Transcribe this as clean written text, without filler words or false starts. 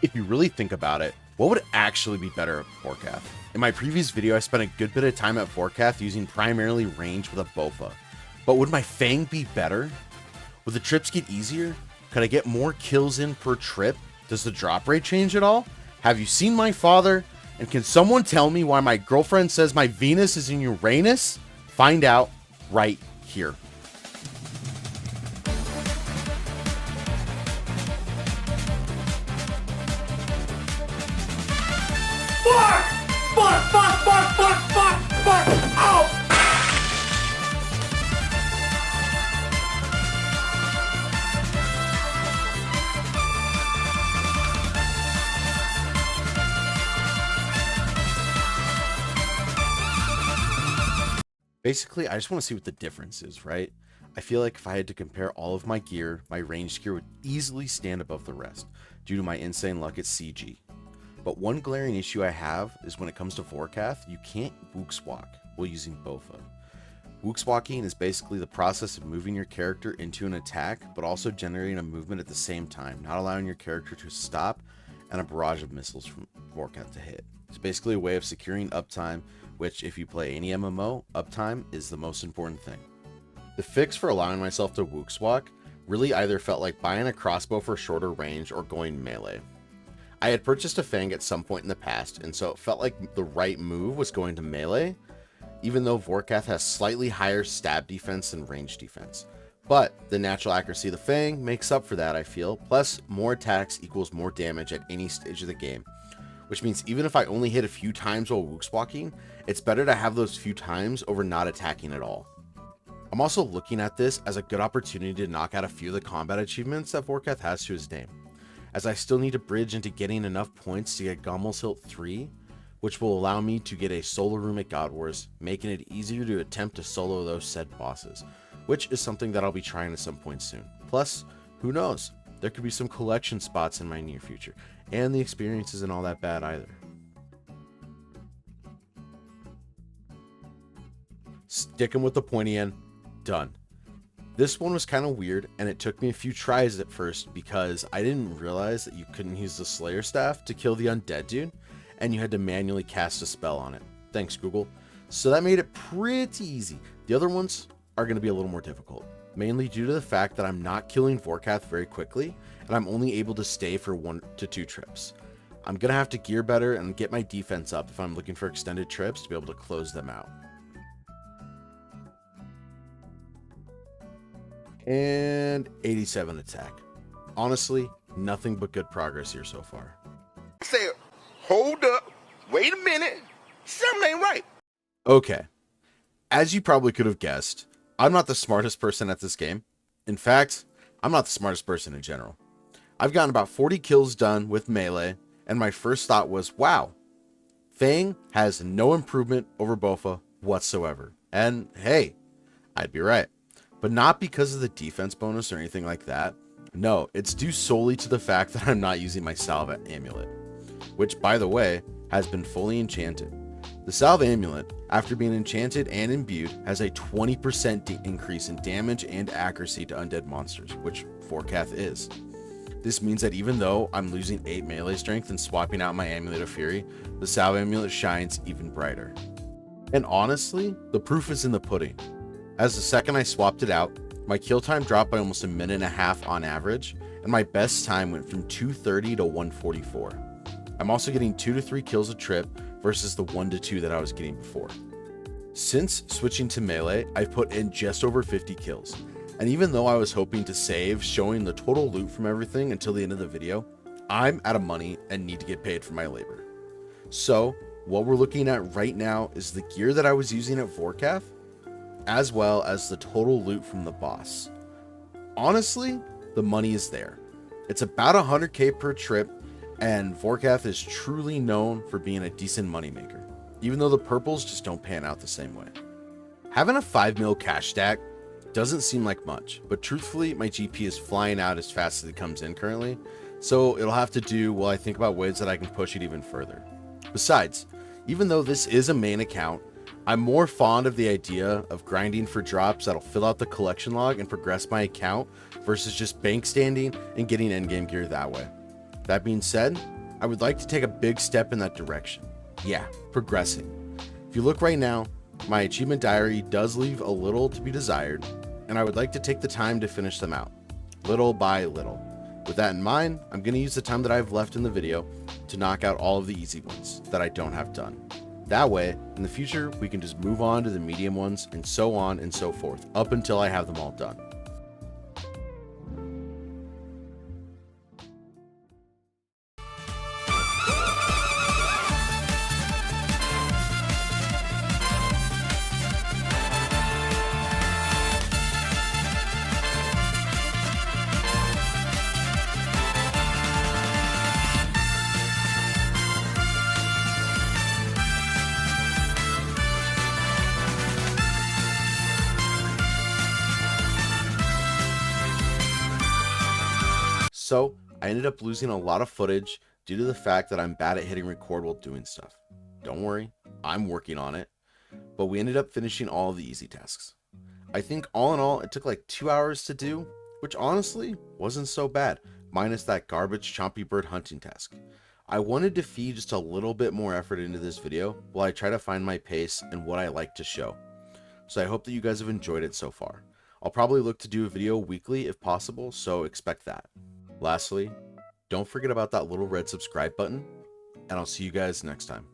If you really think about it, what would actually be better at Vorkath? In my previous video, I spent a good bit of time at Vorkath using primarily range with a Bofa. But would my Fang be better? Would the trips get easier? Could I get more kills in per trip? Does the drop rate change at all? Have you seen my father? And can someone tell me why my girlfriend says my Venus is in Uranus? Find out right here. Fuck! Ow! Basically, I just want to see what the difference is, right? I feel like if I had to compare all of my gear, my ranged gear would easily stand above the rest due to my insane luck at CG. But one glaring issue I have is when it comes to Vorkath, you can't Wookswalk while using Bofa. Wookswalking is basically the process of moving your character into an attack, but also generating a movement at the same time, not allowing your character to stop and a barrage of missiles from Vorkath to hit. It's basically a way of securing uptime, which if you play any MMO, uptime is the most important thing. The fix for allowing myself to Wookswalk really either felt like buying a crossbow for shorter range or going melee. I had purchased a Fang at some point in the past, and so it felt like the right move was going to melee, even though Vorkath has slightly higher stab defense and range defense. But the natural accuracy of the Fang makes up for that, I feel, plus more attacks equals more damage at any stage of the game, which means even if I only hit a few times while Wookswalking, it's better to have those few times over not attacking at all. I'm also looking at this as a good opportunity to knock out a few of the combat achievements that Vorkath has to his name, as I still need to bridge into getting enough points to get Gommel's Hilt 3, which will allow me to get a solo room at God Wars, making it easier to attempt to solo those said bosses, which is something that I'll be trying at some point soon. Plus, who knows, there could be some collection spots in my near future, and the experience isn't all that bad either. Sticking with the pointy end, done. This one was kind of weird, and it took me a few tries at first because I didn't realize that you couldn't use the Slayer Staff to kill the undead dude, and you had to manually cast a spell on it. Thanks, Google. So that made it pretty easy. The other ones are going to be a little more difficult, mainly due to the fact that I'm not killing Vorkath very quickly, and I'm only able to stay for 1 to 2 trips. I'm going to have to gear better and get my defense up if I'm looking for extended trips to be able to close them out. And 87 attack. Honestly, nothing but good progress here so far. Say, hold up, wait a minute, something ain't right. Okay, as you probably could have guessed, I'm not the smartest person at this game. In fact, I'm not the smartest person in general. I've gotten about 40 kills done with melee, and my first thought was, wow, Fang has no improvement over Bofa whatsoever. And hey, I'd be right. But not because of the defense bonus or anything like that. No, it's due solely to the fact that I'm not using my Salve Amulet, which, by the way, has been fully enchanted. The Salve Amulet, after being enchanted and imbued, has a 20% increase in damage and accuracy to undead monsters, which Vorkath is. This means that even though I'm losing 8 melee strength and swapping out my Amulet of Fury, the Salve Amulet shines even brighter. And honestly, the proof is in the pudding. As the second I swapped it out, my kill time dropped by almost 1.5 minutes on average, and my best time went from 2:30 to 1:44. I'm also getting 2 to 3 kills a trip versus the 1 to 2 that I was getting before. Since switching to melee, I've put in just over 50 kills, and even though I was hoping to save showing the total loot from everything until the end of the video, I'm out of money and need to get paid for my labor. So what we're looking at right now is the gear that I was using at Vorkath, as well as the total loot from the boss. Honestly, the money is there. It's about 100k per trip, and Vorkath is truly known for being a decent moneymaker, even though the purples just don't pan out the same way. Having a 5 mil cash stack doesn't seem like much, but truthfully, my GP is flying out as fast as it comes in currently, so it'll have to do while I think about ways that I can push it even further. Besides, even though this is a main account, I'm more fond of the idea of grinding for drops that'll fill out the collection log and progress my account versus just bank standing and getting endgame gear that way. That being said, I would like to take a big step in that direction. Yeah, progressing. If you look right now, my achievement diary does leave a little to be desired, and I would like to take the time to finish them out, little by little. With that in mind, I'm going to use the time that I have left in the video to knock out all of the easy ones that I don't have done. That way, in the future, we can just move on to the medium ones and so on and so forth, up until I have them all done. So I ended up losing a lot of footage due to the fact that I'm bad at hitting record while doing stuff. Don't worry, I'm working on it. But we ended up finishing all of the easy tasks. I think all in all, it took like 2 hours to do, which honestly wasn't so bad, minus that garbage chompy bird hunting task. I wanted to feed just a little bit more effort into this video while I try to find my pace and what I like to show. So I hope that you guys have enjoyed it so far. I'll probably look to do a video weekly if possible, so expect that. Lastly, don't forget about that little red subscribe button, and I'll see you guys next time.